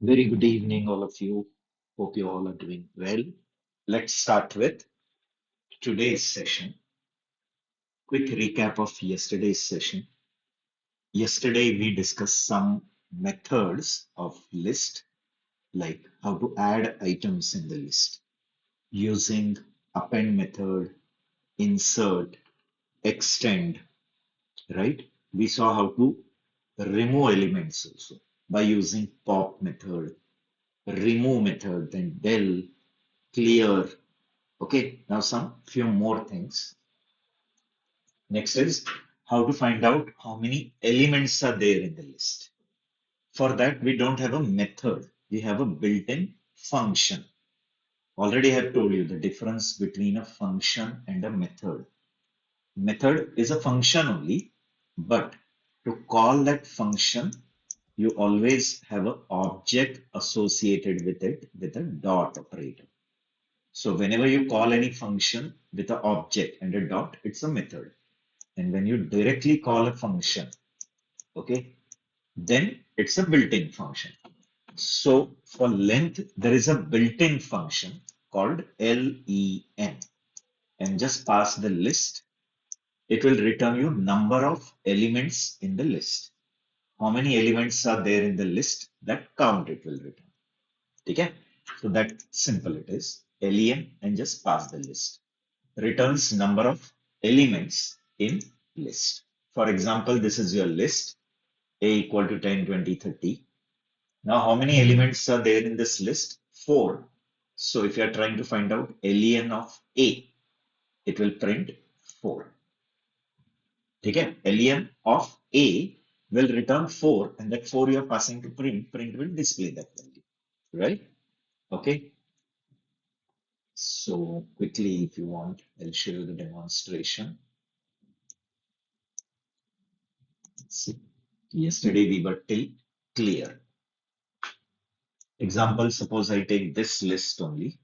Very good evening, all of you. Hope you all are doing well. Let's start with today's session. Quick recap of yesterday's session. Yesterday, we discussed some methods of list, like how to add items in the list using append method, insert, extend, right? We saw how to remove elements also by using pop method, remove method, then del, clear. Okay, now some few more things. Next is how to find out how many elements are there in the list. For that, we don't have a method. We have a built-in function. Already I have told you the difference between a function and a method. Method is a function only, but to call that function, you always have an object associated with it with a dot operator. So whenever you call any function with an object and a dot, it's a method. And when you directly call a function, okay, then it's a built-in function. So for length, there is a built-in function called len, and just pass the list. It will return you number of elements in the list. How many elements are there in the list? That count it will return. Okay? So that simple it is. Len and just pass the list. Returns number of elements in list. For example, this is your list A equal to 10, 20, 30. Now, how many elements are there in this list? 4. So if you are trying to find out len of A, it will print 4. Okay? Len of A will return 4, and that 4 you are passing to print. Print will display that value. Right? Okay? So quickly, if you want, I'll show you the demonstration. See, yesterday we were till clear. Example, suppose I take this list only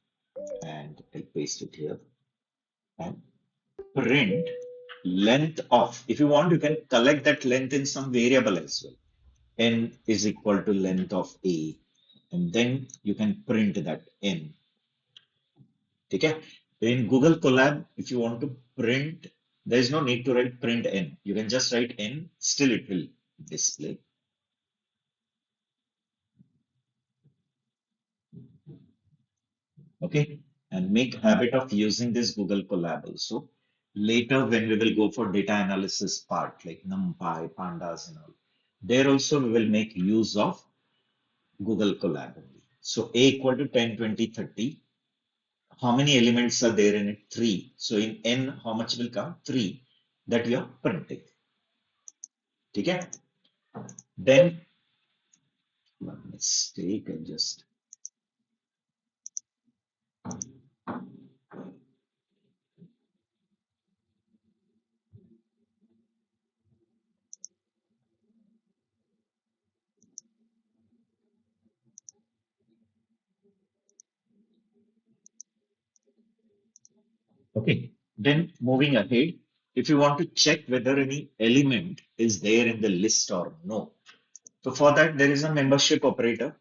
and I'll paste it here and print length of. If you want, you can collect that length in some variable as well. N is equal to length of A, and then you can print that N. Okay? In Google Colab, if you want to print, there is no need to write print N. You can just write N, still it will display. Okay, and make habit of using this Google Colab also. Later, when we will go for data analysis part like NumPy, Pandas, and all, there also we will make use of Google Colab only. So A equal to 10, 20, 30. How many elements are there in it? 3. So in N, how much will come? 3 that we are printing. Okay. Then one mistake, I just. Okay, then moving ahead, if you want to check whether any element is there in the list or no. So for that, there is a membership operator.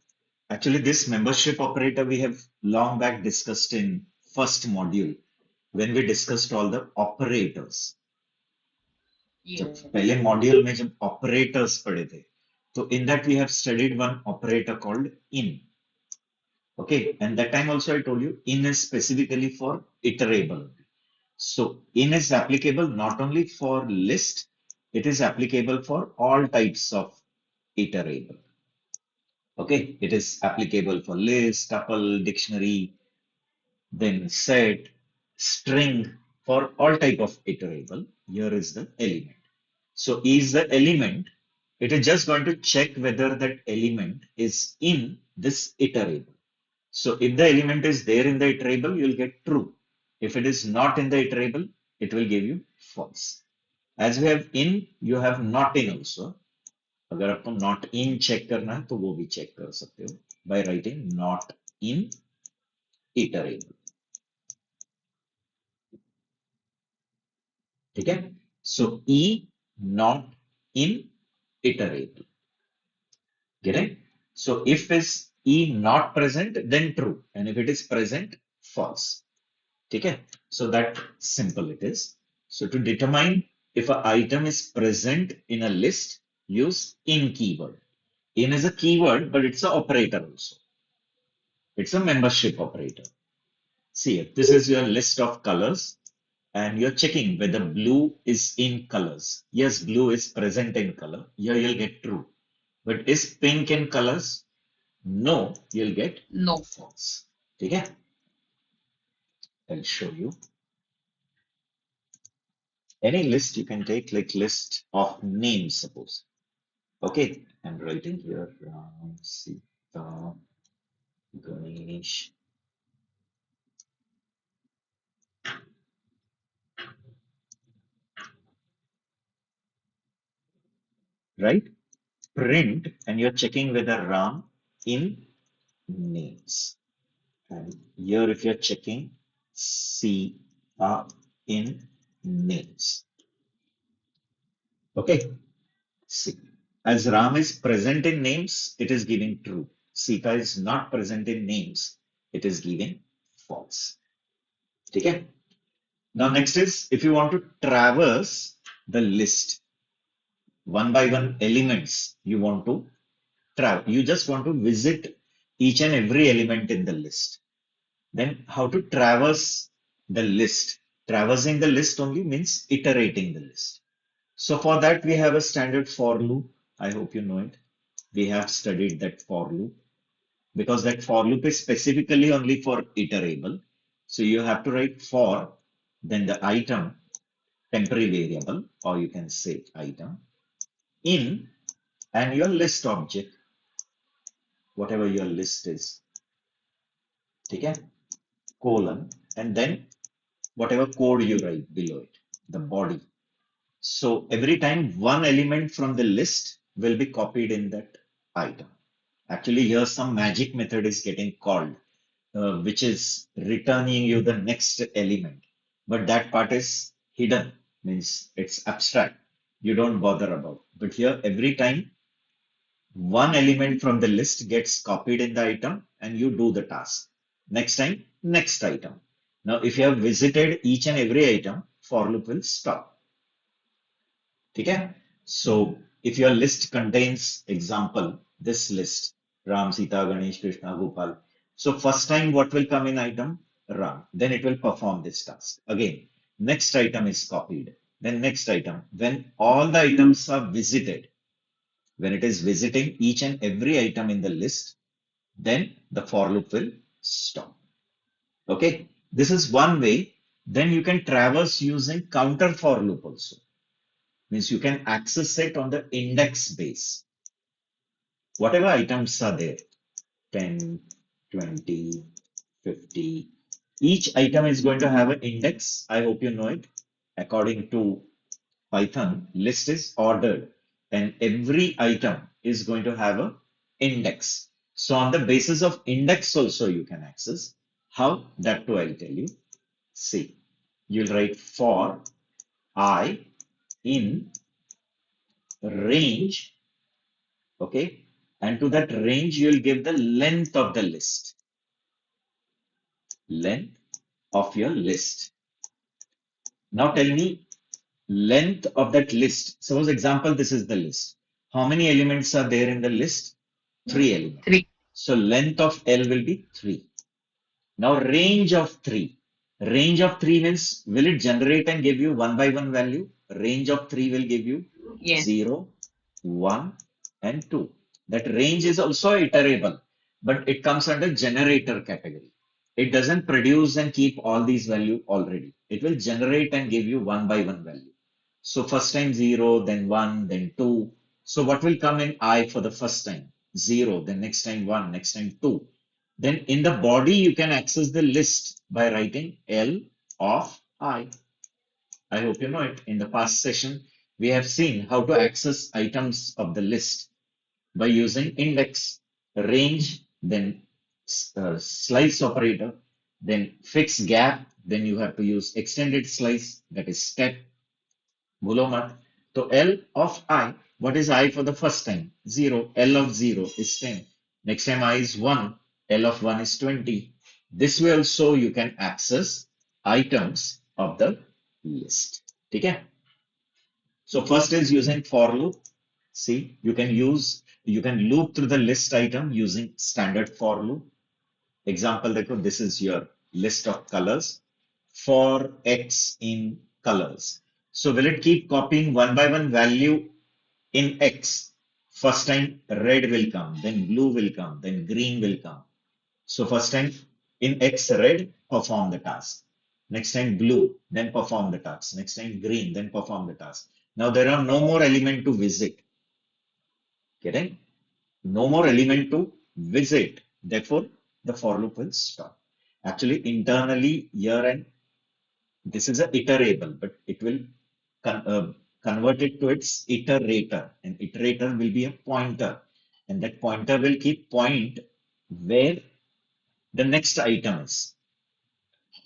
Actually, this membership operator we have long back discussed in first module when we discussed all the operators. जब पहले module में जब operators पढ़े थे तो in that we have studied one operator called in. Okay, and that time also I told you in is specifically for iterable. So in is applicable not only for list, it is applicable for all types of iterable. Okay, it is applicable for list, tuple, dictionary, then set, string, for all type of iterable. Here is the element. So is the element, it is just going to check whether that element is in this iterable. So if the element is there in the iterable, you'll get true. If it is not in the iterable, it will give you false. As we have in, you have not in also. अगर आपको not in check करना है तो वो भी check कर सकते हो by writing not in iterable. ठीक है? So E not in iterable. Get it? So if is E not present, then true. And if it is present, false. Okay. So that simple it is. So to determine if an item is present in a list, use in keyword. In is a keyword, but it's an operator also. It's a membership operator. See, this is your list of colors and you're checking whether blue is in colors. Yes, blue is present in color. Here you'll get true. But is pink in colors? No, you'll get no, false. Okay? I'll show you. Any list you can take, like list of names, suppose. Okay, I'm writing here Sita, Ganesh. Right? Print, and you're checking whether Ram in names. And here, if you're checking Sita in names. Okay, see, as Ram is present in names, it is giving true. Sita is not present in names, it is giving false. Okay. Now, next is if you want to traverse the list one by one elements, you want to travel. You just want to visit each and every element in the list. Then, how to traverse the list? Traversing the list only means iterating the list. So, for that, we have a standard for loop. I hope you know it. We have studied that for loop because that for loop is specifically only for iterable. So, you have to write for, then the item temporary variable, or you can say item, in, and your list object, whatever your list is, okay, colon, and then whatever code you write below it, the body. So every time one element from the list will be copied in that item. Actually, here some magic method is getting called, which is returning you the next element. But that part is hidden, means it's abstract. You don't bother about. But here, every time one element from the list gets copied in the item and you do the task. Next time, next item. Now, if you have visited each and every item, for loop will stop. Okay? So, if your list contains example, this list, Ram, Sita, Ganesh, Krishna, Gopal. So, first time what will come in item? Ram. Then it will perform this task. Again, next item is copied. Then next item. When all the items are visited, when it is visiting each and every item in the list, then the for loop will stop. Okay, this is one way. Then you can traverse using counter for loop also. Means you can access it on the index base. Whatever items are there, 10, 20, 50. Each item is going to have an index. I hope you know it. According to Python, list is ordered and every item is going to have a index. So on the basis of index also you can access. How? That too I'll tell you. See, you'll write for I in range, okay? And to that range you'll give the length of the list. Length of your list. Now tell me length of that list. Suppose example, this is the list. How many elements are there in the list? 3 elements. 3. So length of L will be 3. Now range of 3. Range of 3 means will it generate and give you one by one value? Range of 3 will give you yes. 0, 1 and 2. That range is also iterable, but it comes under generator category. It doesn't produce and keep all these value already. It will generate and give you one by one value. So first time 0, then 1, then 2. So what will come in I for the first time? 0, then next time 1, next time 2. Then in the body, you can access the list by writing L of I. I hope you know it. In the past session, we have seen how to access items of the list by using index, range, then slice operator, then fixed gap, then you have to use extended slice, that is step, Bhulo So L of I, what is I for the first time? 0. L of 0 is 10. Next time I is 1, L of 1 is 20. This way also you can access items of the list. Okay? So first is using for loop. See, you can loop through the list item using standard for loop. Example, this is your list of colors for X in colors. So will it keep copying one by one value in X? First time red will come, then blue will come, then green will come. So first time in X red, perform the task. Next time blue, then perform the task. Next time green, then perform the task. Now there are no more element to visit. Getting? No more element to visit. Therefore, the for loop will stop. Actually, internally here and this is a iterable, but it will convert it to its iterator. And iterator will be a pointer. And that pointer will keep point where the next item is.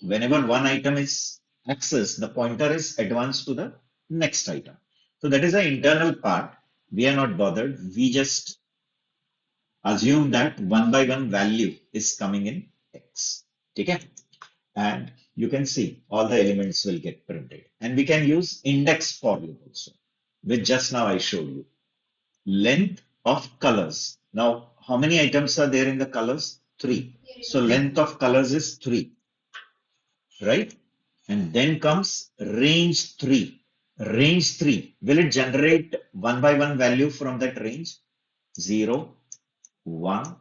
Whenever one item is accessed, the pointer is advanced to the next item. So that is the internal part. We are not bothered. We just assume that one by one value is coming in X. Okay? And you can see all the elements will get printed. And we can use index for loop also, which just now I showed you. Length of colors. Now, how many items are there in the colors? 3. So length of colors is 3, right? And then comes range 3. Range 3. Will it generate one by one value from that range? 0, 1,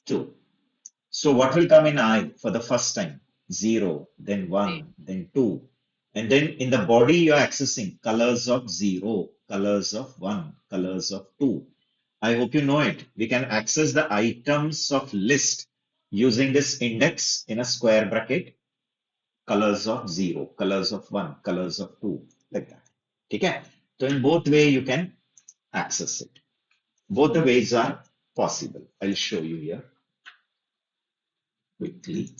2. So what will come in I for the first time? 0, then 1, then 2. And then in the body, you're accessing colors of 0, colors of 1, colors of 2. I hope you know it. We can access the items of list using this index in a square bracket, colors of 0, colors of 1, colors of 2, like that. Okay? So in both way, you can access it. Both the ways are possible. I'll show you here quickly.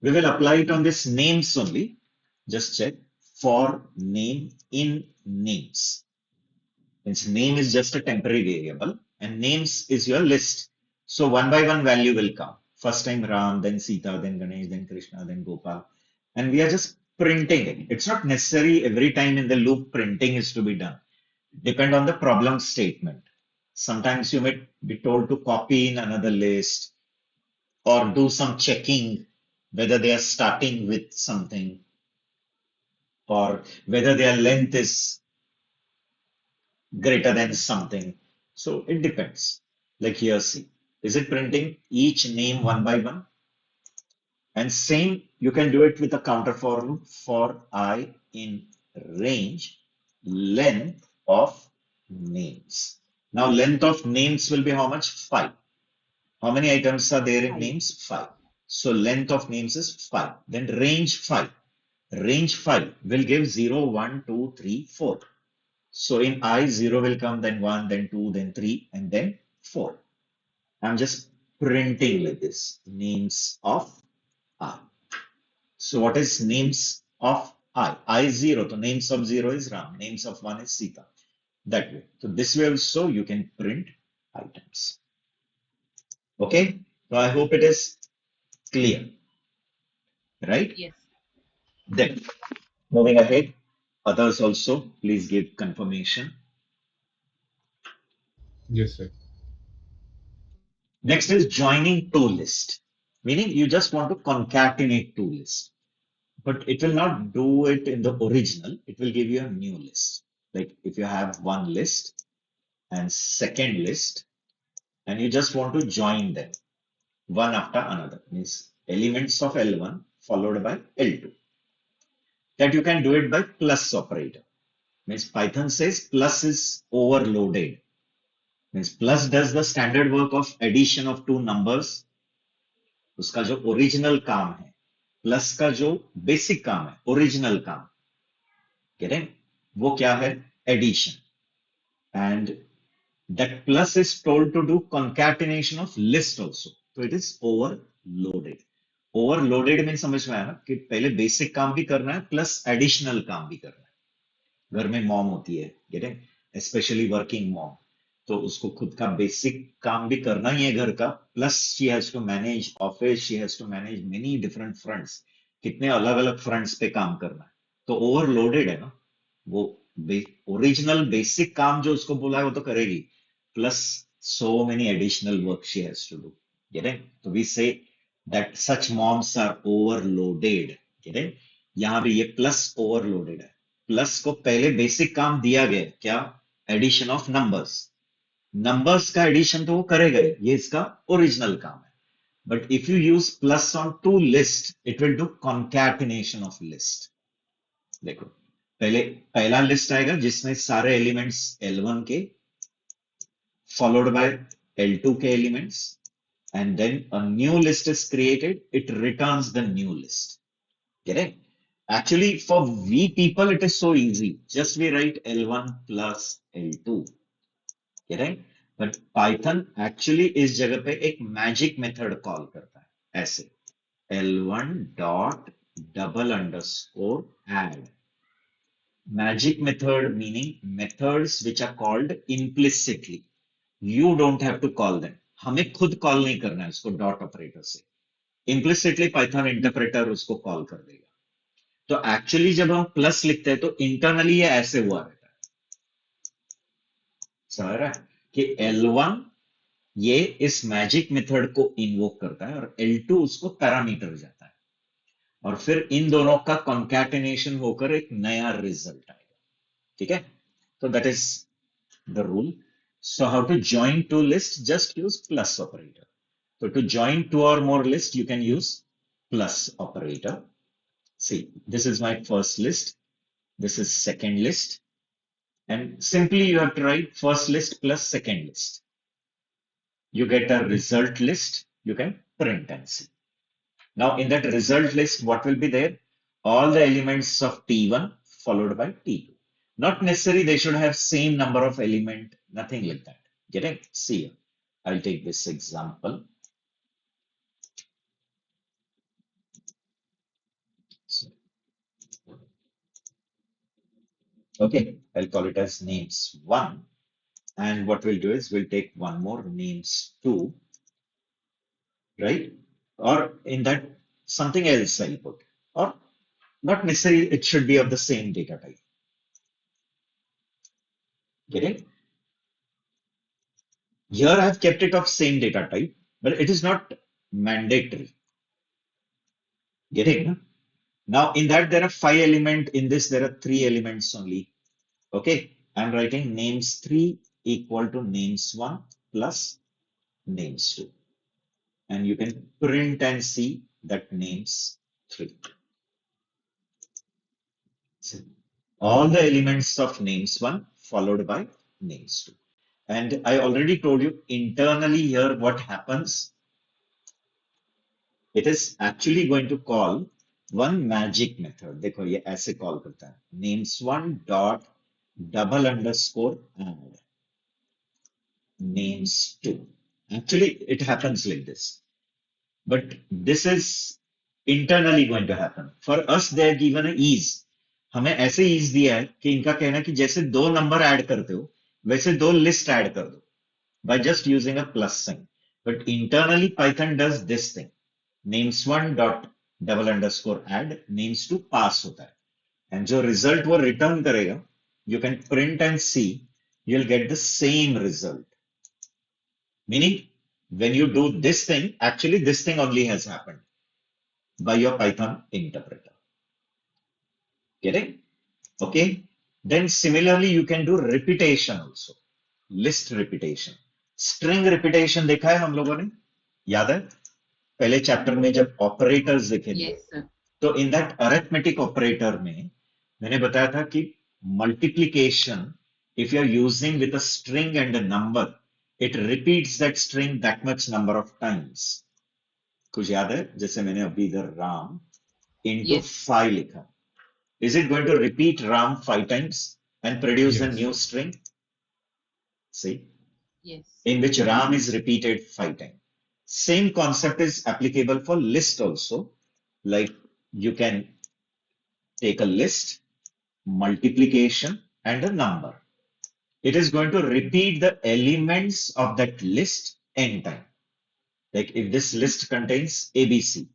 We will apply it on this names only. Just check for name in names. Means name is just a temporary variable and names is your list. So one by one value will come. First time Ram, then Sita, then Ganesh, then Krishna, then Gopal. And we are just printing it. It's not necessary every time in the loop printing is to be done. Depend on the problem statement. Sometimes you may be told to copy in another list or do some checking whether they are starting with something or whether their length is greater than something. So it depends. Like here, see, is it printing each name one by one? And same, you can do it with a counter for loop for I in range length of names. Now length of names will be how much? 5. How many items are there in names? 5. So length of names is 5. Then range 5. Range 5 will give 0, 1, 2, 3, 4. So in I, 0 will come, then 1, then 2, then 3, and then 4. I'm just printing like this. Names of I. So what is names of I? I is 0. So names of 0 is Ram. Names of 1 is Sita. That way. So this way also you can print items. Okay. So I hope it is clear, right? Yes. Then moving ahead, others also please give confirmation. Yes, sir. Next is joining to list, meaning you just want to concatenate two lists, but it will not do it in the original. It will give you a new list. Like if you have one list and second list, and you just want to join them one after another, means elements of L1 followed by L2. That you can do it by plus operator. Means Python says plus is overloaded. Means plus does the standard work of addition of two numbers. उसका जो original काम है plus का जो basic काम है original काम करें वो क्या है addition and that plus is told to do concatenation of list also. So it is overloaded. Overloaded means समझ में आया ना कि पहले बेसिक काम भी करना है प्लस एडिशनल काम भी करना है घर में मॉम होती है गेटिंग स्पेशली वर्किंग मॉम तो उसको खुद का बेसिक काम भी करना ही है घर का, plus she has to manage office, she has to manage many different fronts, कितने अलग अलग फ्रंट्स पे काम करना है, तो ओवरलोडेड है ना वो। ओरिजिनल बेसिक काम जो उसको बोला है वो तो करेगी, plus so many additional work she has to do. Get it? So we say that such moms are overloaded. Get it? यहाँ पे ये प्लस ओवरलोडेड है, प्लस को पहले बेसिक काम दिया गया है, क्या? Addition of numbers. नंबर्स का एडिशन तो वो करेगा ही, ये इसका ओरिजिनल काम है। But if you use plus on two list, it will do concatenation of list. देखो, पहले पहला लिस्ट आएगा जिसमें सारे एलिमेंट्स L1 के, followed by L2 के elements, and then a new list is created, it returns the new list. Correct? Actually, for we people, it is so easy. Just we write L1 plus L2. Correct? But Python actually इस जगह पे एक magic method call करता है, ऐसे L1 dot double underscore add. Magic method meaning methods which are called implicitly. You don't have to call them. हमें खुद call नहीं करना है उसको डॉट ऑपरेटर से, इम्प्लिसिटली पाइथन इंटरप्रेटर उसको कॉल कर देगा। तो एक्चुअली जब हम प्लस लिखते हैं तो इंटरनली ये ऐसे हुआ रहता है, समझ रहा है कि L1 ये इस मैजिक मेथड को इन्वोक करता है और L2 उसको पैरामीटर जाता है, और फिर इन दोनों का कॉन्कैटिनेशन होकर एक नया रिजल्ट आएगा। ठीक है, तो that is the rule. So how to join two lists? Just use plus operator. So to join two or more lists, you can use plus operator. See, this is my first list. This is second list. And simply you have to write first list plus second list. You get a result list. You can print and see. Now in that result list, what will be there? All the elements of T1 followed by T2. Not necessarily they should have same number of element, nothing like that. Getting? See here. I'll take this example. So, okay, I'll call it as names 1. And what we'll do is we'll take one more names 2, right? Or in that something else I'll put. Or not necessarily it should be of the same data type. Getting? Here I have kept it of same data type, but it is not mandatory. Getting? No? Now in that there are 5 elements, in this there are 3 elements only. Okay, I'm writing names 3 equal to names 1 plus names 2. And you can print and see that names 3. So all the elements of names 1 followed by names 2. And I already told you internally here what happens. It is actually going to call one magic method. देखो ये ऐसे call करता है, names1 dot double underscore add names2. Actually it happens like this, but this is internally going to happen. For us they are given a ease. हमें ऐसे ease दिया है कि इनका कहना है कि जैसे 2 नंबर ऐड करते हो वैसे 2 लिस्ट ऐड कर दो by just using a plus sign. But internally Python does this thing. names1 dot double underscore add names2 pass होता है, and जो result वो return करेगा, you can print and see, you'll get the same result. Meaning when you do this thing, actually this thing only has happened by your Python interpreter. Get it? Okay. Then similarly you can do repetition also. List repetition. String repetition देखा है हम लोगों ने, याद है पहले chapter में जब ऑपरेटर्स देखे थे? Yes, sir. तो इन दैट अरिथमेटिक ऑपरेटर में मैंने बताया था कि multiplication, if you are using with a string and a number, it repeats that string that much number of times. कुछ याद है? जैसे मैंने अभी इधर राम into Yes. 5 लिखा, is it going to repeat ram 5 times and produce a Yes. new string? See, Yes. in which ram is repeated 5 times. Same concept is applicable for list also. Like you can take a list, multiplication, and a number. it is going to repeat the elements of that list n time. Like if this list contains ABC,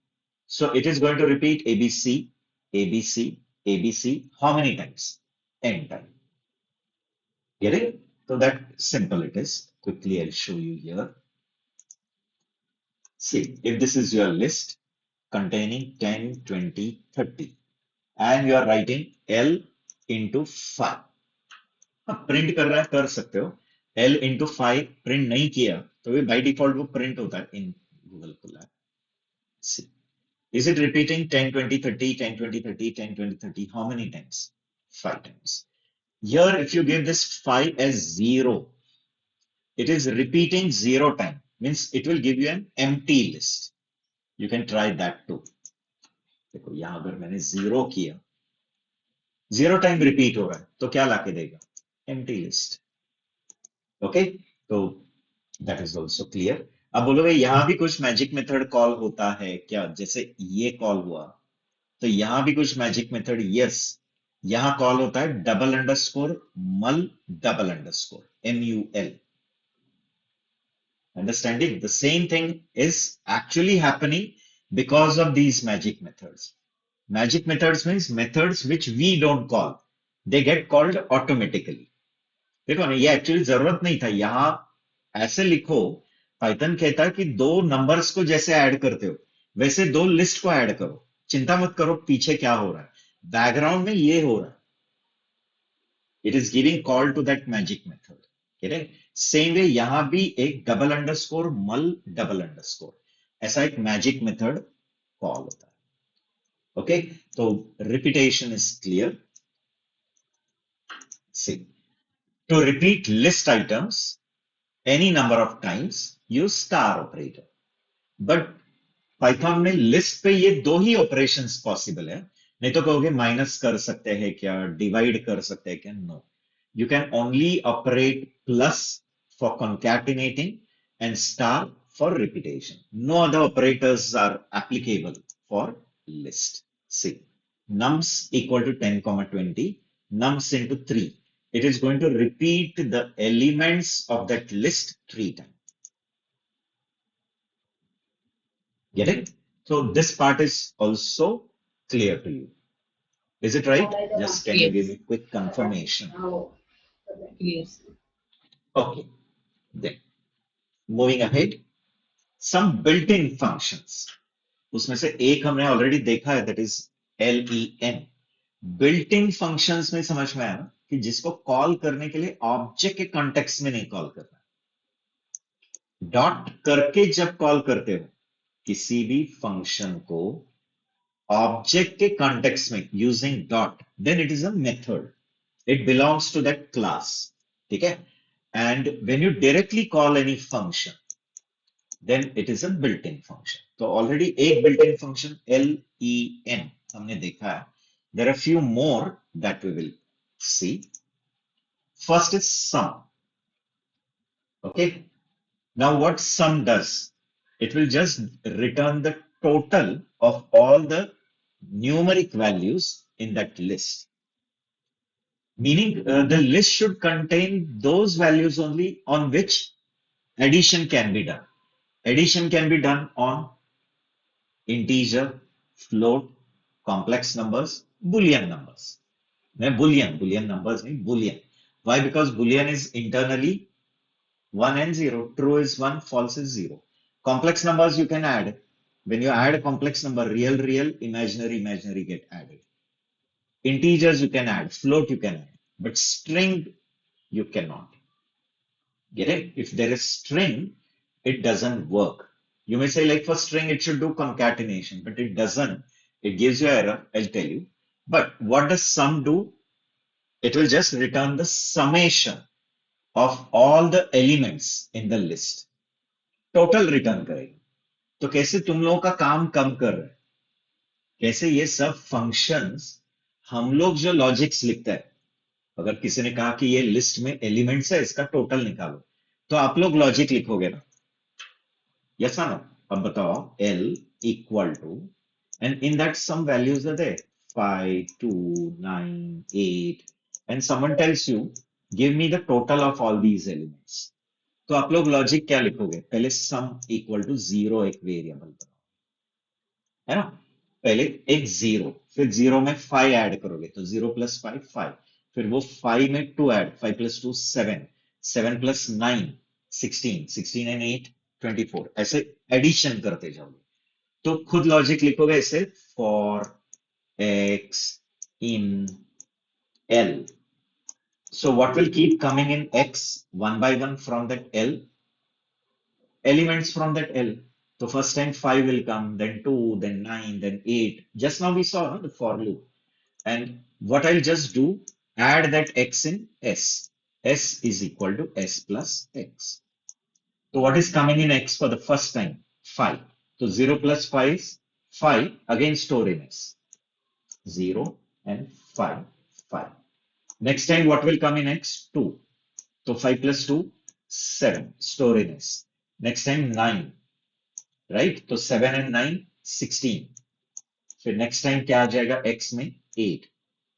so it is going to repeat ABC, ABC, ABC, how many times? N time. Get it? So that simple it is. Quickly, I'll show you here. See, if this is your list containing 10, 20, 30, and you are writing L into 5. Print कर रहा है कर सकते हो L into 5 print नहीं किया तो ये बाय डिफॉल्ट वो प्रिंट होता है इन गूगल खुला है. Is it repeating 10, 20, 30, 10, 20, 30, 10, 20, 30? How many times? 5 times. Here, if you give this 5 as 0, it is repeating 0 time. Means it will give you an empty list. You can try that too. देखो यहाँ अगर मैंने 0 किया 0 time repeat हो रहा है तो क्या लाके देगा empty list. Okay, तो that is also clear. अब बोलोगे यहाँ भी कुछ मैजिक मेथड कॉल होता है क्या? जैसे ये कॉल हुआ तो यहां भी कुछ मैजिक मेथड यस यहां कॉल होता है डबल अंडरस्कोर मल double underscore MUL. Understanding the same thing is actually happening because of these magic methods. Magic methods means methods which we don't call, they get called automatically. देखो ना ये actually जरूरत नहीं था यहां ऐसे लिखो. पाइथन कहता है कि दो नंबर्स को जैसे ऐड करते हो वैसे दो लिस्ट को ऐड करो. चिंता मत करो पीछे क्या हो रहा है बैकग्राउंड में ये हो रहा है. It is giving call to that magic method. Correct? Same way यहाँ भी एक डबल अंडरस्कोर मल डबल अंडरस्कोर ऐसा एक मैजिक मेथड कॉल होता है. ओके तो repetition is clear. See, to repeat list items any number of times use star operator. But Python में लिस्ट पे ये दो ही ऑपरेशंस पॉसिबल है. नहीं तो कहोगे माइनस कर सकते हैं क्या डिवाइड कर सकते हैं क्या? No. You can only operate plus for concatenating and star for repetition. No other operators are applicable for list. See, nums equal to 10, 20, nums into 3. It is going to repeat the elements of that list 3 times. Get it? So this part is also clear to you. Is it right? Just can you give me quick confirmation? Yes. Okay. Then moving ahead, some built-in functions. उसमें से एक हमने already देखा है that is len. built-in functions में समझ में आया ना कि जिसको कॉल करने के लिए ऑब्जेक्ट के कॉन्टेक्स्ट में नहीं कॉल करना. डॉट करके जब कॉल करते हो किसी भी फंक्शन को ऑब्जेक्ट के कॉन्टेक्स्ट में using dot then it is a method. It belongs to that class. ठीक है. And when you directly call any function then it is a built-in function. तो already एक built-in function len हमने देखा है. There are few more that we will see. First is sum. Okay. Now what sum does? It will just return the total of all the numeric values in that list. Meaning the list should contain those values only on which addition can be done. Addition can be done on integer, float, complex numbers, Boolean numbers. Boolean numbers mean Boolean. Why? Because Boolean is internally 1 and 0. True is 1, false is 0. Complex numbers you can add. When you add a complex number, real, imaginary get added. Integers you can add, float you can add, but string you cannot. Get it? If there is string, it doesn't work. You may say like for string, it should do concatenation, but it doesn't. It gives you error, I'll tell you. But what does sum do? It will just return the summation of all the elements in the list. Total return करेगा. तो कैसे तुम लोगों का काम कम कर रहे हैं? कैसे ये सब फंक्शंस हम लोग जो लॉजिक्स लिखते हैं अगर किसी ने कहा कि ये लिस्ट में एलिमेंट्स है इसका टोटल निकालो तो आप लोग लॉजिक लिखोगे ना. Yes or no? अब बताओ L equal to and in that some values are there 5, 2, 9, 8 and someone tells you give me the total of all these elements. तो आप लोग लॉजिक क्या लिखोगे? पहले सम इक्वल टू जीरो एक वेरिएबल बनाओ, है ना? पहले एक जीरो, फिर जीरो में फाइव ऐड करोगे तो जीरो प्लस फाइव फाइव, फिर वो फाइव में two add, five plus two seven, seven plus nine sixteen, sixteen and eight 24, ऐसे एडिशन करते जाओगे। तो खुद लॉजिक लिखोगे ऐसे, for x in L, so what will keep coming in x one by one from that L? Elements from that L. So first time 5 will come, then 2, then 9, then 8. Just now we saw, no, the for loop. And what I'll just do, add that x in S. S is equal to S plus x. So what is coming in x for the first time? 5. So 0 plus 5 is 5. Again store in S. 0 and 5, 5. Next time what will come in x? 2. So 5 plus 2, 7. Store in S. Next time 9. Right? So 7 and 9, 16. फिर next time क्या आ जाएगा x में? 8.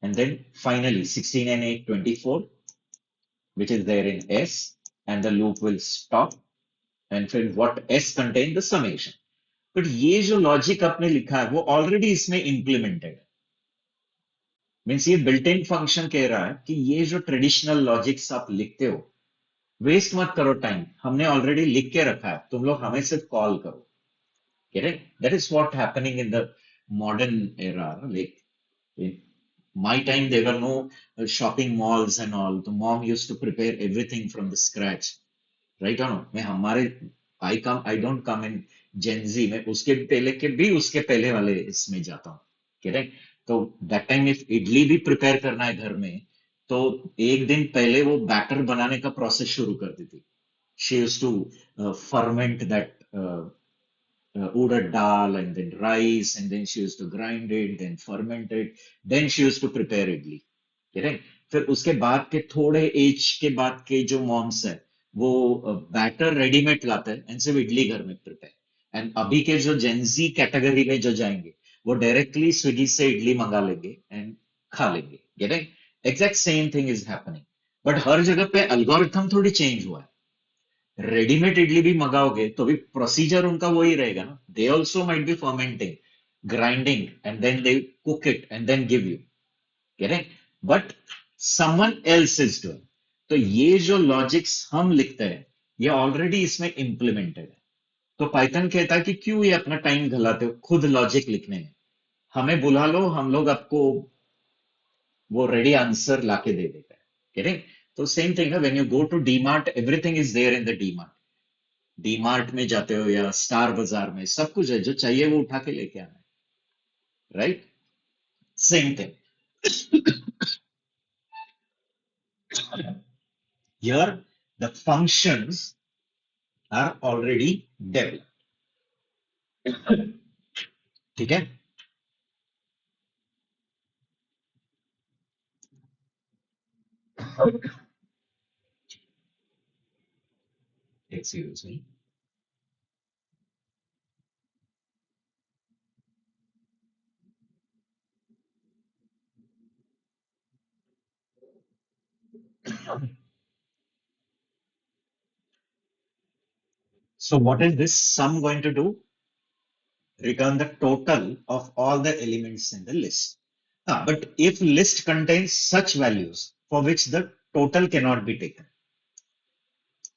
And then finally 16 and 8, 24, which is there in S, and the loop will stop. And फिर what S contain? The summation. But ये जो logic आपने लिखा है वो already इसमें implemented है। मीन्स ये बिल्ट इन फंक्शन कह रहा है कि ये जो ट्रेडिशनल लॉजिक्स आप लिखते हो, वेस्ट मत करो टाइम, हमने ऑलरेडी लिख के रखा है, तुम लोग हमें सिर्फ कॉल करो। Correct? That is what happening in the modern era. Like in my time, there were no shopping malls and all. The mom used to prepare everything from the scratch. Right or no? मैं हमारे I don't come in Gen Z में उसके पहले के भी उसके पहले वाले इसमें जाता हूँ। Correct? तो that time if इडली भी प्रिपेयर करना है घर में, तो एक दिन पहले वो बैटर बनाने का प्रोसेस शुरू कर देती थी। She used to ferment that urad dal and then rice, and then she used to grind it, then ferment it, then she used to prepare idli. Correct? फिर उसके बाद के थोड़े एज के बाद के जो मॉम्स है वो बैटर रेडीमेड लाते हैं एंड सिर्फ इडली घर में प्रिपेयर। एंड अभी के जो जेंजी कैटेगरी में जो जाएंगे वो डायरेक्टली स्विगी से इडली मंगा लेंगे एंड खा लेंगे। Getting exact same thing is happening, but हर जगह पे अल्गोरिथम थोड़ी चेंज हुआ है। रेडीमेड इडली भी मंगाओगे तो भी प्रोसीजर उनका वही रहेगा ना। They also might be fermenting, grinding and then they cook it and then give you. Correct? But someone else is doing. तो ये जो लॉजिक्स हम लिखते हैं ये ऑलरेडी इसमें इंप्लीमेंटेड है। तो पाइथन कहता है कि क्यों ये अपना टाइम घलाते हो खुद लॉजिक लिखने में, हमें बुला लो, हम लोग आपको वो रेडी आंसर लाके दे देता है। करेक्ट? तो सेम थिंग है, when you go to DMart everything is there in the DMart. DMart में जाते हो या स्टार बाजार में, सब कुछ है, जो चाहिए वो उठा के लेके आना है। Right? Same thing here, the functions are already developed. ठीक है? Excuse me. So what is this sum going to do? Return the total of all the elements in the list. But if list contains such values for which the total cannot be taken,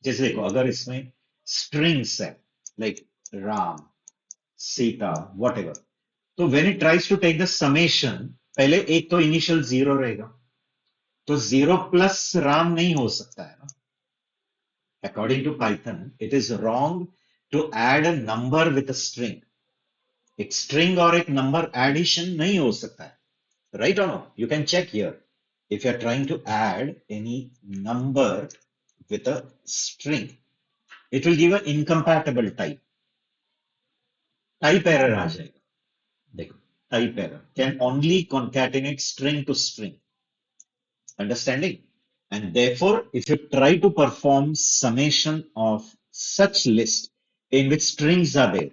जैसे देखो अगर इसमें strings है, like Ram, Sita, whatever, तो when it tries to take the summation, पहले एक तो initial zero रहेगा, तो zero plus Ram नहीं हो सकता है ना। According to Python, it is wrong to add a number with a string. एक string और एक number addition नहीं हो सकता है। Right or no? You can check here. If you are trying to add any number with a string, it will give an incompatible type. Type error आ जाएगा। देखो, type error can only concatenate string to string. Understanding? And therefore, if you try to perform summation of such list in which strings are there,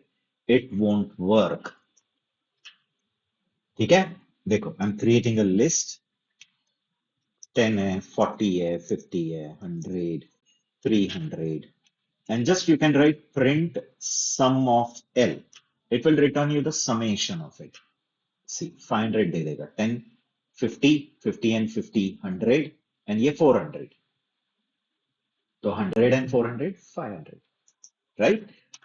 it won't work. ठीक है? देखो, I'm creating a list. 10 है, 40 है, 50 है, 100, 300, and just you can write print sum of L. It will return you the summation of it. See, 500 दे देगा, 10, 50, 50 and 50, 100, and ये 400. तो 100 and 400, 500, right?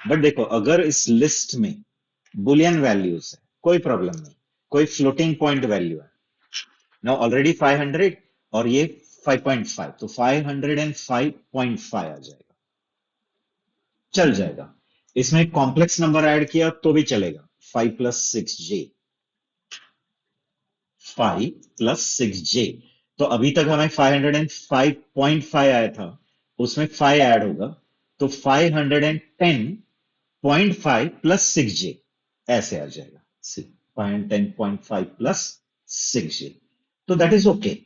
But देखो, अगर इस लिस्ट में बुलियन वैल्यूज है, कोई प्रॉब्लम नहीं, कोई फ्लोटिंग पॉइंट वैल्यू है, नाउ ऑलरेडी 500 और ये 5.5, तो 505.5 आ जाएगा, चल जाएगा। इसमें एक कॉम्प्लेक्स नंबर ऐड किया तो भी चलेगा, 5 + 6j, 5 + 6j। तो अभी तक हमें 505.5 आया था, उसमें 5 ऐड होगा, तो 510.5 + 6j ऐसे आ जाएगा। 510.5 + 6j, तो दैट इज ओके।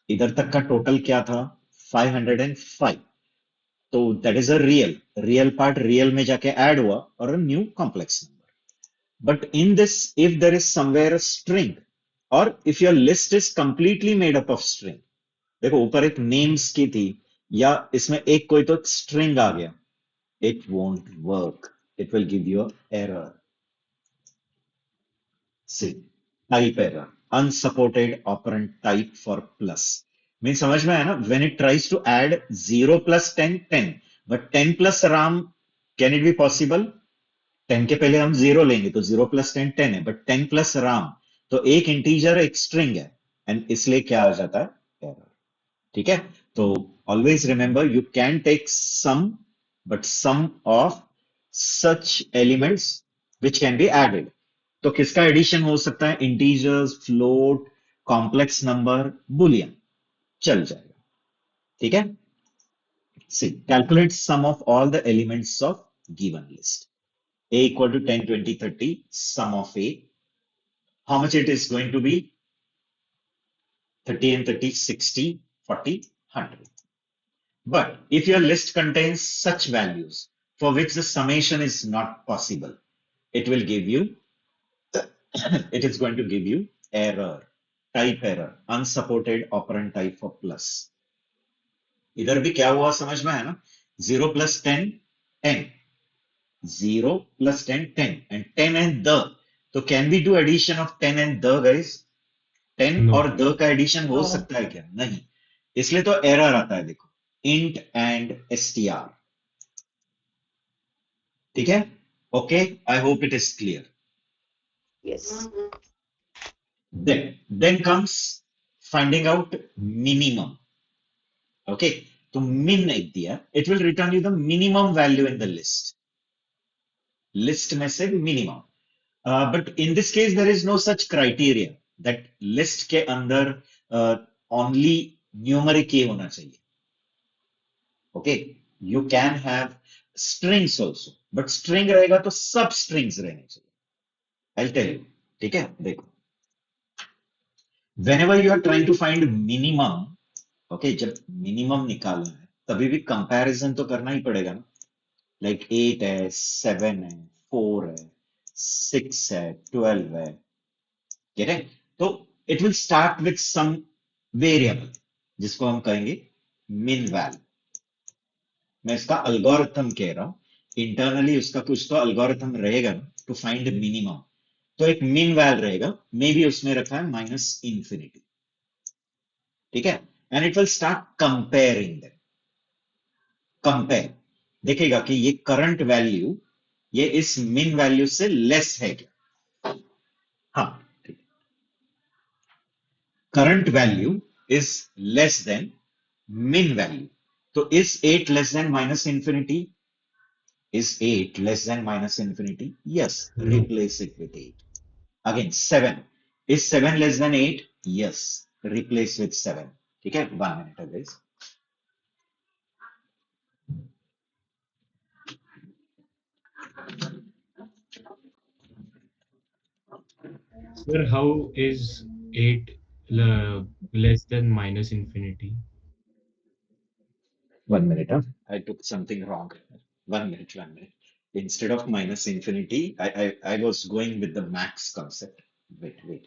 इधर तक का टोटल क्या था? 505। तो that is a real, real part real में जाके ऐड हुआ और a new complex number. But in this, if there is somewhere a string, और if your list is completely made up of string, देखो ऊपर एक नेम्स की थी, या इसमें एक कोई तो स्ट्रिंग आ गया, it won't work. It will give you an error. See, type error. Unsupported operand type for plus. Means समझ में आया ना? When it tries to add 0 + 10, 10. But 10 + RAM, can it be possible? 10 के पहले हम 0 लेंगे, तो 0 + 10, 10 है, बट 10 + RAM, तो एक इंटीजर एक स्ट्रिंग है, एंड इसलिए क्या आ जाता है? एरर। ठीक है? तो always remember, you can take sum, but sum of such elements which can be added. तो किसका एडिशन हो सकता है? Integers, float, complex number, boolean, चल जाएगा। ठीक है? See, calculate sum of all the elements of given list. A equal to 10, 20, 30, sum of A. How much it is going to be? 30 and 30, 60, 40, 100. But if your list contains such values for which the summation is not possible, it will give you, it is going to give you error, type error, unsupported operand type for plus. इधर भी क्या हुआ समझ में है ना? 0 + 10, 10. 0 + 10, 10. And 10 and the. तो can we do addition of 10 and the, guys? 10 No. और द का एडिशन हो No. सकता है क्या? नहीं। इसलिए तो एरर आता है, देखो, इंट एंड str। ठीक है? Okay, I hope it is clear. Yes. Then comes finding out minimum। Okay, तो मिन एक दिया, it will return you the minimum value in the list, list में से minimum. But in this case there is no such criteria that list के अंदर only numeric ही होना चाहिए। Okay, you can have strings also, but string रहेगा तो सब स्ट्रिंग्स रहने चाहिए। I tell you. ठीक है? देखो, whenever you are trying to find minimum, okay, जब मिनिमम निकालना है तभी भी कंपैरिजन तो करना ही पड़ेगा ना। लाइक 8 है, 7 है, 4 है, 6 है, 12 है। get it? तो it will start with some variable जिसको हम कहेंगे मिन वैल्यू। मैं इसका अल्गोरिथम कह रहा हूं, इंटरनली उसका कुछ तो अल्गोरिथम रहेगा ना टू फाइंड मिनिमम। तो एक मिन वैल रहेगा, मे बी उसमें रखा है -∞। ठीक है? And it will start comparing that. Compare, देखेगा कि ये करंट वैल्यू ये इस मिन वैल्यू से लेस है क्या। हाँ, ठीक। Current value is less than मिन वैल्यू, तो is 8 less than -∞? Is 8 less than -∞? Yes. No. Replace it with 8. Again, 7. Is 7 less than 8? Yes. Replace with 7. ठीक है? 1 minute, guys. Sir, how is 8 less than -∞? 1 minute. Huh? I took something wrong. 1 minute, 1 minute. Instead of -∞, I was going with the max concept. Wait.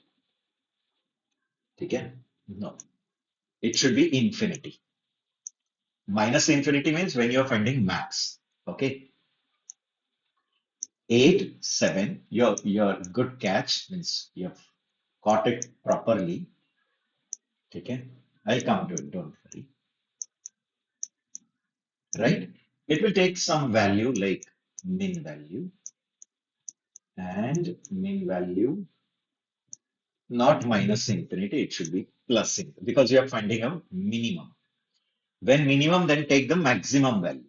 ठीक है? No. It should be infinity. Minus infinity means when you're finding max. Okay. 8, 7. Your good catch means you've caught it properly. Okay. I'll come to it. Don't worry. Right? It will take some value like min value and min value, not minus infinity. It should be plus infinity because you are finding a minimum. When minimum, then take the maximum value.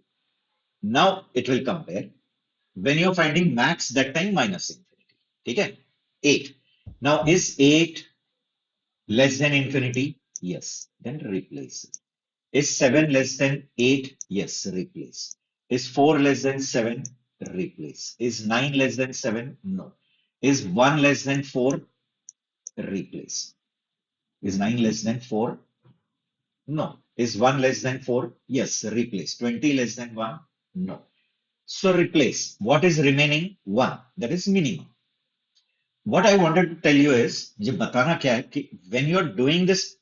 Now it will compare. When you're finding max, that time minus infinity. Okay? 8. Now is 8 less than infinity? Yes. Then replace it. Is 7 less than 8? Yes. Replace. Is 4 less than 7? Replace. Is 9 less than 7? No. Is 1 less than 4? Replace. Is 9 less than 4? No. Is 1 less than 4? Yes. Replace. 20 less than 1? No. So replace. What is remaining? 1. That is minimum. What I wanted to tell you is, ये बताना क्या है कि when you're doing this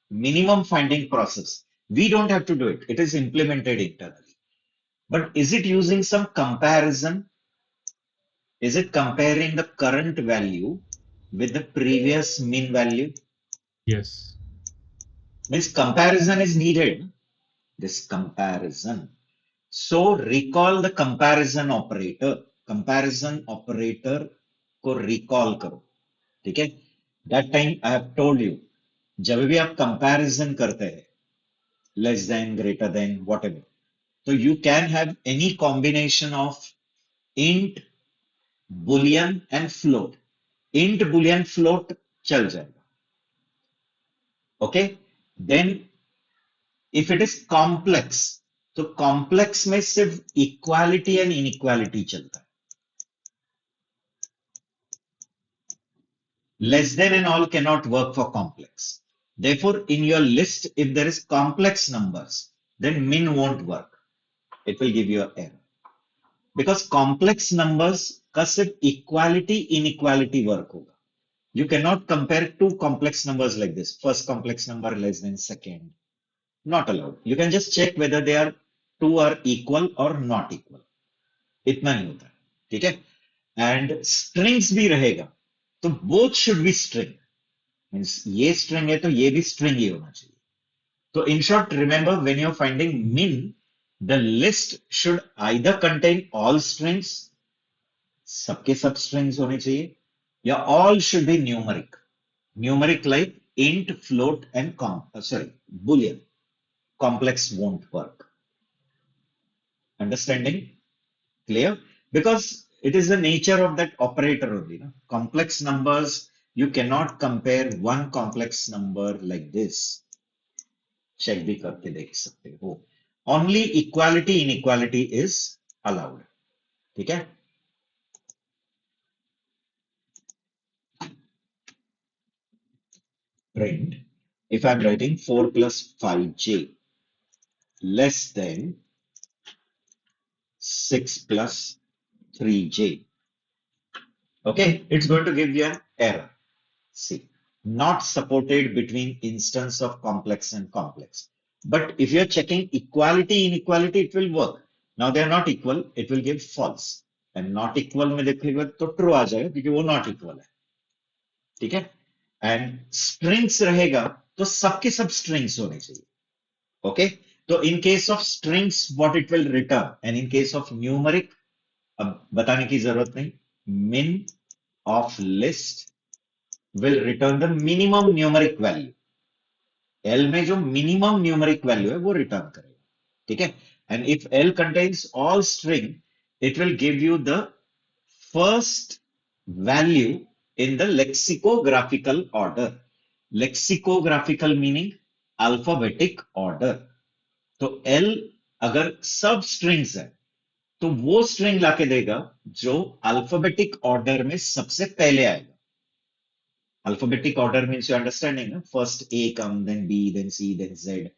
minimum finding process, we don't have to do it. It is implemented internally. But is it using some comparison? Is it comparing the current value with the previous mean value? Yes. Means comparison is needed. This comparison. So recall the comparison operator. Comparison operator को recall करो. ठीक है? That time I have told you, जब भी आप comparison करते हैं, less than, greater than, whatever, so you can have any combination of int, boolean and float. Int, boolean, float चल जाएगा. Okay? Then if it is complex, तो complex में सिर्फ equality and inequality चलता है. Less than and all cannot work for complex. Therefore, in your list, if there is complex numbers, then min won't work. It will give you an error. Because complex numbers का सिर्फ equality, inequality work होगा. You cannot compare two complex numbers like this. First complex number less than second. Not allowed. You can just check whether they are two are equal or not equal. इतना नहीं होता है. ठीक है? And strings भी रहेगा. तो both should be string. Means ये string है तो ये भी string ही होना चाहिए. So in short, remember when you're finding min, the list should either contain all strings, सबके सब strings होने चाहिए, या all should be numeric. Numeric like int, float, and boolean. Complex won't work. Understanding? Clear? Because it is the nature of that operator only. No? Complex numbers, you cannot compare one complex number like this. Check भी करके देख सकते हो. Only equality inequality is allowed. ठीक है? Print. If I'm writing 4 plus 5j less than 6 plus 3j. Okay, it's going to give you an error. See, not supported between instance of complex and complex. But if you're checking equality, inequality, it will work. Now they are not equal, it will give false. And not equal में देखिएगा तो true आ जाएगा क्योंकि वो not equal है. ठीक है? And strings रहेगा तो सबके सब strings होने चाहिए. Okay? So in case of strings, what it will return, and in case of numeric, अब बताने की जरूरत नहीं, min of list will return the minimum numeric value. L में जो minimum numeric value है वो return करेगा. ठीक है? And if L contains all string, it will give you the first value in the lexicographical order. Lexicographical meaning alphabetic order. तो L अगर सब strings है तो वो string लाके देगा जो alphabetic order में सबसे पहले आएगा. Alphabetic order means you understanding, no? First A come, then B, then C, then Z.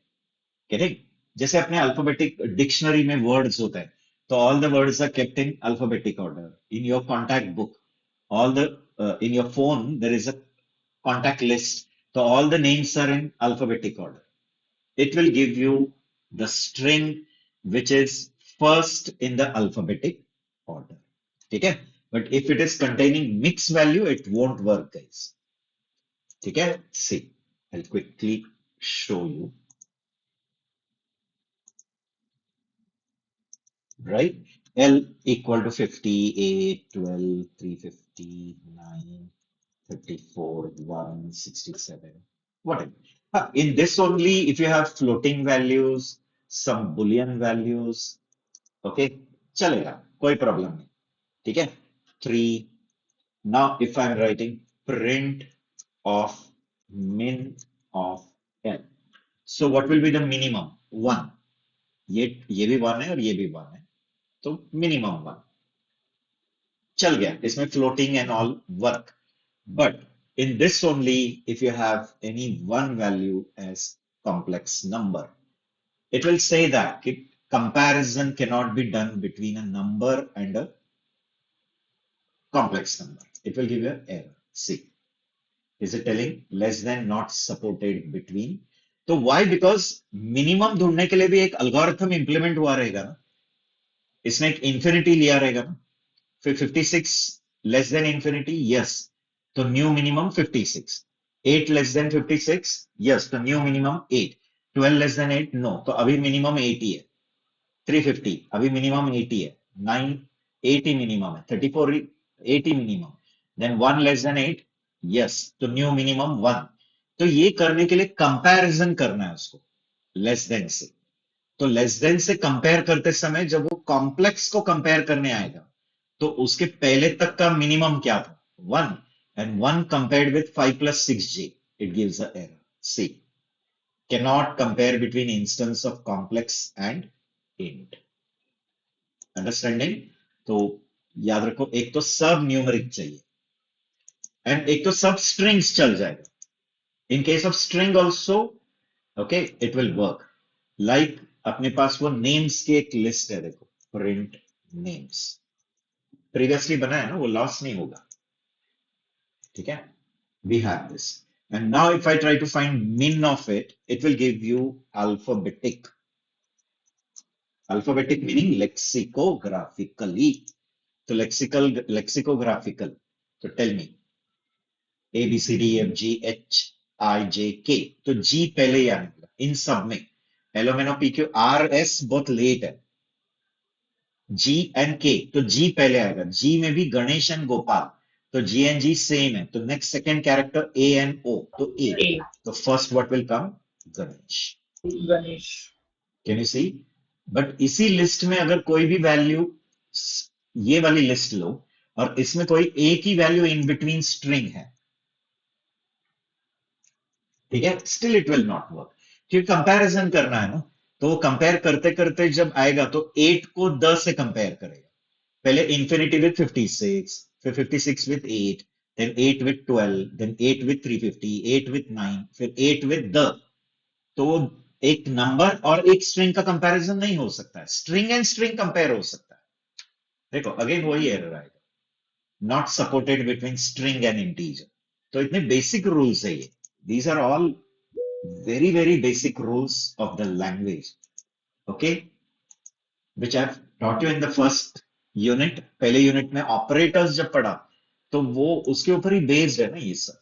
Correct? जैसे अपने alphabetic dictionary में words होता है, तो all the words are kept in alphabetic order. In your contact book, all the in your phone there is a contact list. So all the names are in alphabetic order. It will give you the string which is first in the alphabetic order. Okay? But if it is containing mixed value, it won't work, guys. Okay? See, I'll quickly show you. Right? L equal to 58, 12, 359, 34, 167, whatever. In this only, if you have floating values, some Boolean values, okay, चलेगा, कोई problem नहीं, ठीक है? 3. Now, if I'm writing print of min of n, so what will be the minimum? 1. ये भी 1 है और ये भी 1 है, तो minimum 1. चल गया, इसमें floating and all work. But in this only, if you have any one value as complex number, it will say that comparison cannot be done between a number and a complex number. It will give you an error. See, is it telling less than not supported between? तो why? Because minimum ढूंढने के लिए भी एक algorithm implement हुआ रहेगा ना, इसने एक infinity लिया रहेगा ना, फिर 56 less than infinity, yes, तो new minimum 56. 8 less than 56, yes, तो new minimum 8. 12 less than 8, no, तो अभी minimum 80 है. 350, अभी minimum 80 है. 9, 80 minimum है. 34, 80 minimum. Then 1 less than 8, yes, तो new minimum 1. तो ये करने के लिए comparison करना है उसको less than से. तो लेस देन से कंपेयर करते समय जब वो कॉम्प्लेक्स को कंपेयर करने आएगा तो उसके पहले तक का मिनिमम क्या था? 1. And 1 compared with 5 plus 6j, it gives a error. See, cannot compare between instance of complex and int. Understanding? तो याद रखो, एक तो सब न्यूमेरिक चाहिए एंड एक तो सब स्ट्रिंग्स चल जाएगा. In case of string also, okay, it will work. Like अपने पास वो नेम्स की एक लिस्ट है, देखो, प्रिंट नेम्स प्रीवियसली बना है ना, वो लॉस नहीं होगा, ठीक है? We have this, and now if I try to find min of it, it will give you alphabetic. Alphabetic meaning lexicographically. So lexicographical. So tell me, A B C D F G H I J K. तो G पहले ही आने लगा इन सब में. L M N O P Q R S बहुत late है. G and K, तो G पहले आएगा. G में भी गणेश एंड गोपाल, तो G and G सेम है. तो next second character A and O, तो A. A. तो first what will come? Ganesh. Ganesh. Can you see? But इसी लिस्ट में अगर कोई भी वैल्यू, ये वाली लिस्ट लो और इसमें कोई एक ही वैल्यू इन बिटवीन स्ट्रिंग है, ठीक है, still it will not work, क्योंकि कंपैरिजन करना है ना. तो वो कंपेयर करते करते जब आएगा तो 8 को 10 से कंपेयर करेगा. पहले इंफिनिटी विथ 56, फिर 56 with 8, then 8 with 12, then 8 with 350, 8 with 9, फिर 8 with the. तो एक नंबर और एक स्ट्रिंग का कंपैरिजन नहीं हो सकता है. स्ट्रिंग एंड स्ट्रिंग कंपेयर हो सकता है. देखो अगेन वही एरर आएगा, not supported between string and integer. तो इतने बेसिक रूल्स है ये. These are all very very basic rules of the language, okay, which I've taught you in the first unit. पहले यूनिट में ऑपरेटर्स जब पढ़ा तो वो उसके ऊपर ही बेस्ड है ना ये सब,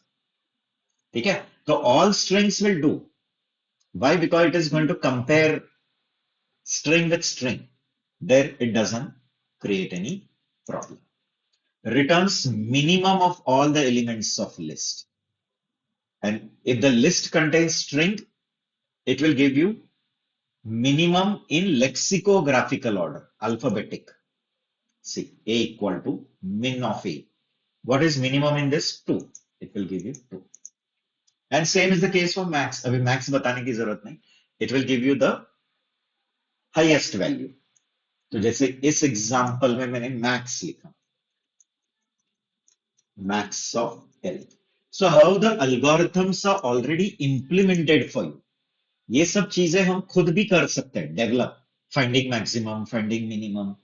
ठीक है? तो all strings will do. Why? Because it is going to compare string with string. There it doesn't create any problem. Returns minimum of all the elements of list, and if the list contains string, it will give you minimum in lexicographical order, alphabetic. See, A equal to min of A. What is minimum in this? 2. It will give you 2. And same is the case for max. अभी max बताने की जरूरत नहीं. It will give you the highest value. तो जैसे इस example में मैंने max लिखा, max of L. So how the algorithms are already implemented for you. ये सब चीजें हम खुद भी कर सकते हैं, develop, finding maximum, finding minimum.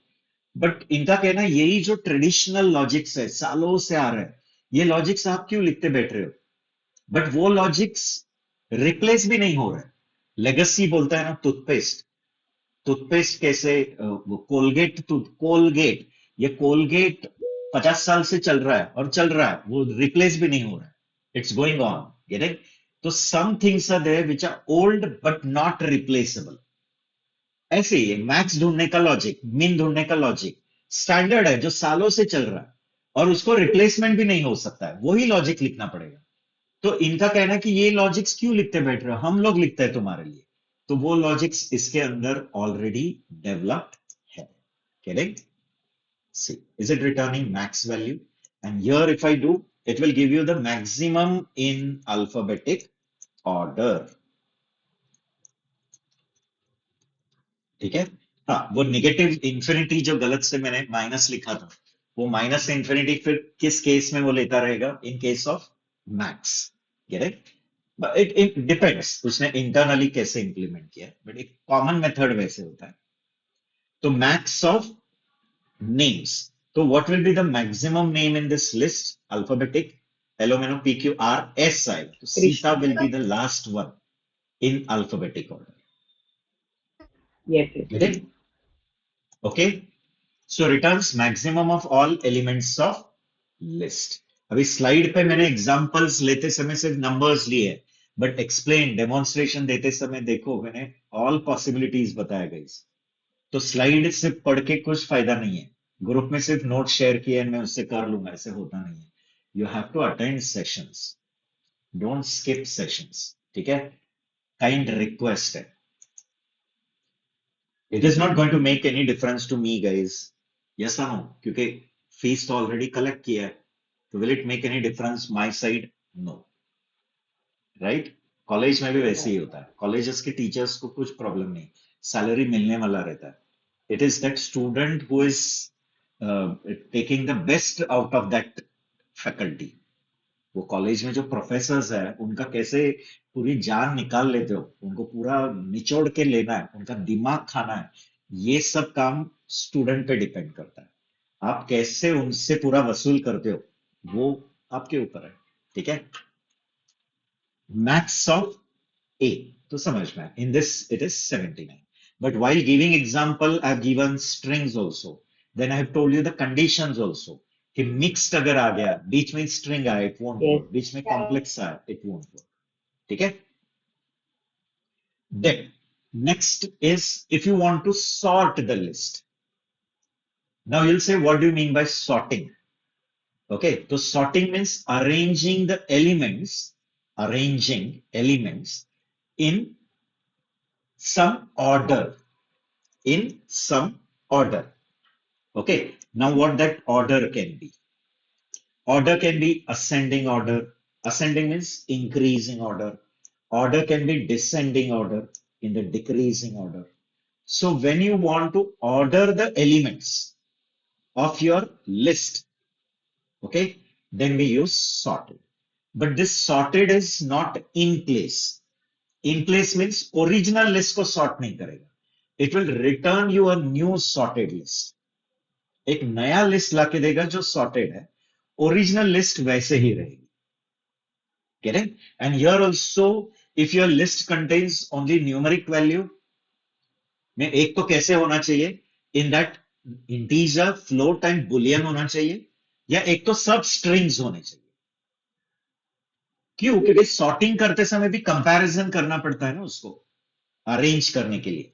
But इनका कहना है यही जो ट्रेडिशनल लॉजिक्स है, सालों से आ रहा है, ये लॉजिक्स आप क्यों लिखते बैठ रहे हो? बट वो लॉजिक्स रिप्लेस भी नहीं हो रहा है. लेगेसी बोलता है ना टूथपेस्ट. टूथपेस्ट कैसे वो कोलगेट कोलगेट, ये कोलगेट 50 साल से चल रहा है और चल रहा है, वो रिप्लेस भी नहीं हो रहा है. It's going on. गेटिंग? तो some things are there which are old but not replaceable. ऐसे ही मैक्स ढूंढने का लॉजिक, मिन ढूंढने का लॉजिक स्टैंडर्ड है जो सालों से चल रहा है और उसको रिप्लेसमेंट भी नहीं हो सकता है, वही लॉजिक लिखना पड़ेगा. तो इनका कहना है कि ये लॉजिक्स क्यों लिखते बैठ रहे हो, हम लोग लिखते हैं तुम्हारे लिए. तो वो लॉजिक्स इसके अंदर ऑलरेडी डेवलप्ड है. Correct? See, is it returning max value? And here, if I do, it will give you the maximum in alphabetic order. ठीक है? हाँ, वो निगेटिव इंफिनिटी जो गलत से मैंने माइनस लिखा था, वो माइनस से इंफिनिटी फिर किस केस में वो लेता रहेगा? In case of max. Correct? But it depends उसने इंटरनली कैसे इंप्लीमेंट किया है, बट एक कॉमन मेथड वैसे होता है. तो max of names. So what will be the maximum name in this list? Alphabetic. L M N O P Q R S I. So Sita will be Krishna. the last one in alphabetic order. Yes, yes. Get it? Okay. So returns maximum of all elements of list. अभी slide पे मैंने examples लेते समय सिर्फ numbers लिए हैं, but explain demonstration देते समय देखो मैंने ऑल पॉसिबिलिटीज बताया गई. तो स्लाइड सिर्फ पढ़ के कुछ फायदा नहीं है. ग्रुप में सिर्फ नोट शेयर किए मैं उससे कर लूंगा, ऐसे होता नहीं है. You have to attend sessions. Don't skip sessions. ठीक है? काइंड रिक्वेस्ट है. It is not going to make any difference to me guys. Yes और नो? क्योंकि फीस तो ऑलरेडी कलेक्ट किया है. तो will it make any difference my side? No. Right? College में भी वैसे ही होता है. कॉलेजेस के टीचर्स को कुछ प्रॉब्लम नहीं, सैलरी मिलने वाला रहता है. It is that student who is taking the best out of that faculty. वो कॉलेज में जो प्रोफेसर्स है उनका कैसे पूरी जान निकाल लेते हो, उनको पूरा निचोड़ के लेना है, उनका दिमाग खाना है, ये सब काम स्टूडेंट पे डिपेंड करता है. आप कैसे उनसे पूरा वसूल करते हो वो आपके ऊपर है. ठीक है? Maths of A. तो समझ में in this it is 79. But while giving example, I have given strings also. Then I have told you the conditions also. कि mixed अगर आ गया, बीच में string आया, it won't Yes. work. बीच में complex आया, it won't work. ठीक है? Then next is if you want to sort the list. Now you'll say, what do you mean by sorting? Okay, so sorting means arranging elements in some order. In some order. Okay. Now what that order can be? Order can be ascending order. Ascending means increasing order. Order can be descending order, in the decreasing order. So when you want to order the elements of your list, okay, then we use sorted. But this sorted is not in place. In place means original list को sort नहीं करेगा. It will return you a new sorted list. एक नया list लाके देगा जो sorted है. Original list वैसे ही रहेगी. Correct? And here also if your list contains only numeric value में एक तो कैसे होना चाहिए, in that integer, float and Boolean होना चाहिए, या एक तो सब स्ट्रिंग्स होने चाहिए. क्यों? क्योंकि सॉर्टिंग करते समय भी कंपैरिजन करना पड़ता है ना उसको अरेंज करने के लिए.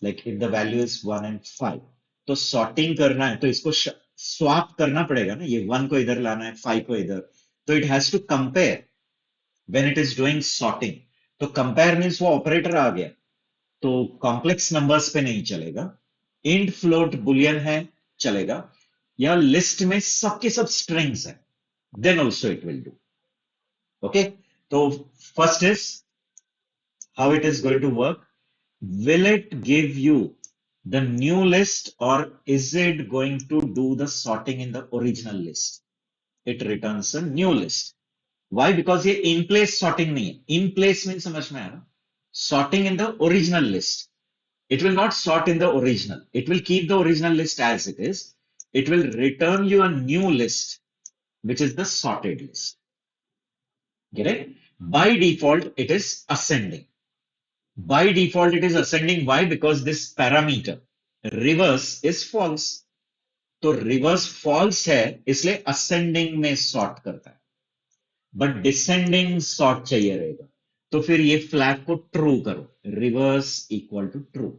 Like if the value is 1 and 5, तो सॉर्टिंग करना है तो इसको स्वैप करना पड़ेगा ना, ये 1 को इधर लाना है, 5 को इधर. तो it has to compare when it is doing sorting. तो कंपेयर मींस वो ऑपरेटर आ गया तो कॉम्प्लेक्स नंबर्स पे नहीं चलेगा. इंट, फ्लोट, बुलियन है चलेगा, या लिस्ट में सबके सब स्ट्रिंग्स है, then also it will do. Okay. तो first is how it is going to work. Will it give you the new list or is it going to do the sorting in the original list? It returns a new list. Why? Because ये in place sorting नहीं है. In place means समझ में आया ना? Sorting in the original list. It will not sort in the original. It will keep the original list as it is. It will return you a new list, which is the sorted list. Get it? By default, it is ascending. By default, it is ascending. Why? Because this parameter reverse is false. तो reverse false है इसलिए ascending में sort करता है, but descending sort चाहिए रहेगा, तो फिर ये फ्लैग को ट्रू करो, reverse equal to true.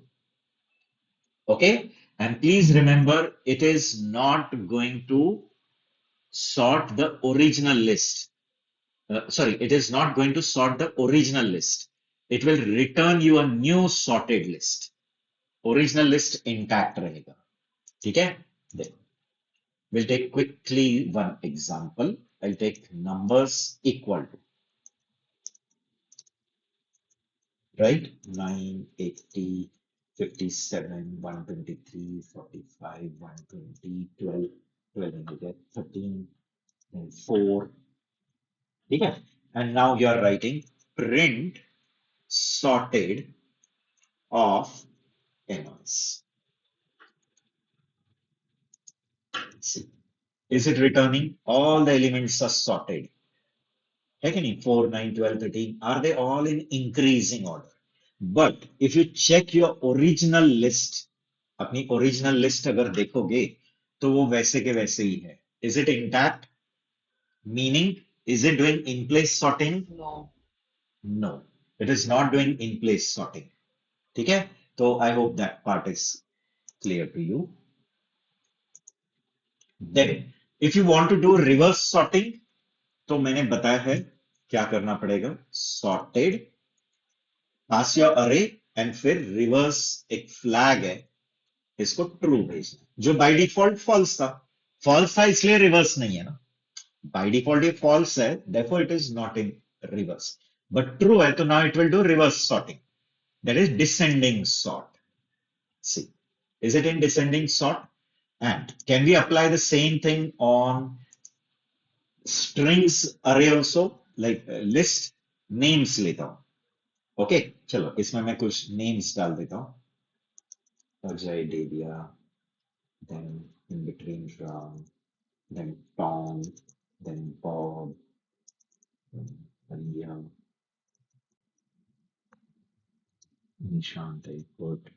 Okay, and please remember it is not going to sort the original list. Sorry, it is not going to sort the original list. It will return you a new sorted list. Original list intact रहेगा. ठीक है? देखो. We'll take quickly one example. I'll take numbers equal to, right? 9, 80, 57, 123, 45, 120, 12, 12 and you get 13 and 4. ठीक है? And now you're writing print sorted of NOS. See, is it returning? All the elements are sorted. है कि नहीं? 4, 9, 12, 13. Are they all in increasing order? But if you check your original list, अपनी original list अगर देखोगे, तो वो वैसे के वैसे ही है. Is it intact? Meaning, is it doing in place sorting? No. No, it is not doing in place sorting. ठीक है? तो I hope that part is clear to you. Then, if you want to do reverse sorting, तो मैंने बताया है क्या करना पड़ेगा. Sorted, pass your array and फिर reverse एक flag है, इसको true भेजना, जो by default false था. False था इसलिए reverse नहीं है ना. By default ये false है, therefore it is not in reverse. But true है तो now it will do reverse sorting. That is descending sort. See, is it in descending sort? And can we apply the same thing on strings array also, like list names लेता हूं. Okay, चलो इसमें मैं कुछ names डाल देता हूं. Ajay Devia, then in between Ram, then Tom, then Bob, then Alia, Nishant I put,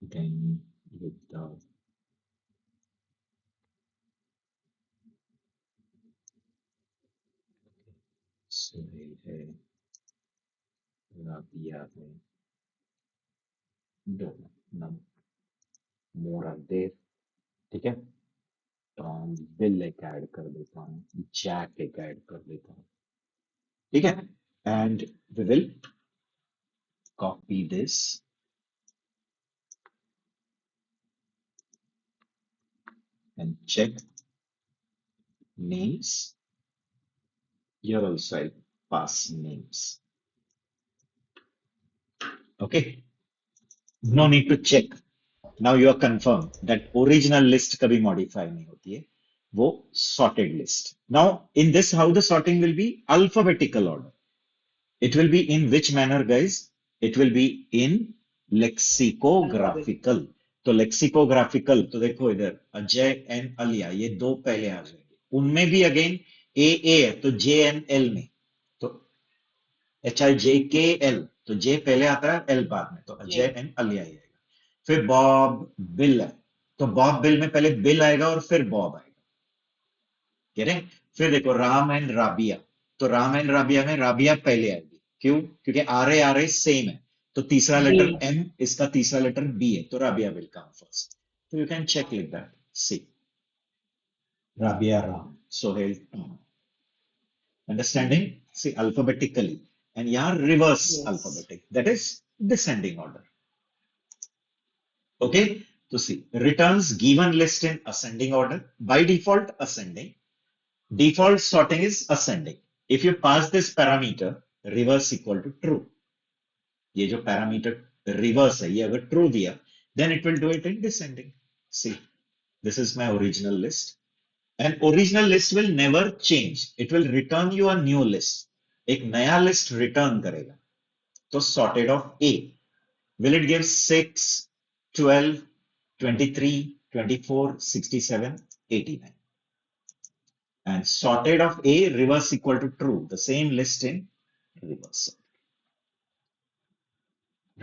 then Yuddha, Suhail है, Rabia है, don't know, none more are there. ठीक है? टॉम बिल एक ऐड कर देता हूँ, जैक एक ऐड कर देता हूँ. ठीक है? And we will copy this and check names. Here also I pass names. Okay? No need to check. Now you are confirmed that original list कभी modify नहीं होती है. वो sorted list. Now in this, how the sorting will be? Alphabetical order. It will be in which manner, guys? It will be in lexicographical. तो लेक्सिकोग्राफिकल, तो देखो इधर Ajay and अलिया, ये दो पहले आ जाएंगे. उनमें भी अगेन ए है तो जे एन एल में, तो एच आई जे के एल, तो जे पहले आता है, एल बाद में, तो अजय एंड अलिया ही आएगा. फिर बॉब बिल है, तो बॉब बिल में पहले बिल आएगा और फिर बॉब आएगा. कह रहे हैं? फिर देखो राम एंड राबिया, तो राम एंड राबिया में राबिया पहले आएगी. क्यों? क्योंकि आर ए सेम है, तो तीसरा लेटर B. एम, इसका तीसरा लेटर बी है, तो राबिया विल कम फर्स्ट. तो you can check like that. See, Rabia Ram, Sohail Tom. Understanding? See, alphabetically, and यहाँ reverse Yes. alphabetic, that is descending order. Okay, so see, returns given list in ascending order, by default ascending. Default sorting is ascending. If you pass this parameter reverse equal to true, ये जो parameter reverse है, ये अगर true दिया, then it will do it in descending. See, this is my original list. And original list will never change. It will return you a new list. एक नया list return करेगा. तो sorted of A. Will it give 6, 12, 23, 24, 67, 89? and sorted of A reverse equal to true, the same list in reverse,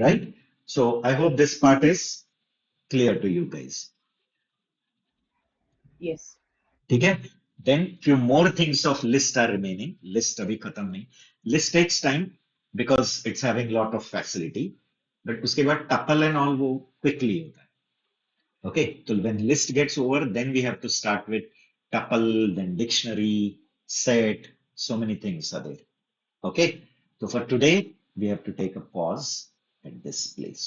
right? So I hope this part is clear to you guys. Yes. ठीक है? Then few more things of list are remaining. List अभी खत्म नहीं. List takes time because it's having lot of facility. But उसके बाद tuple and all वो quickly होता है. Okay, so when list gets over, then we have to start with tuple, then dictionary, set, so many things are there. Okay, so for today, we have to take a pause at this place.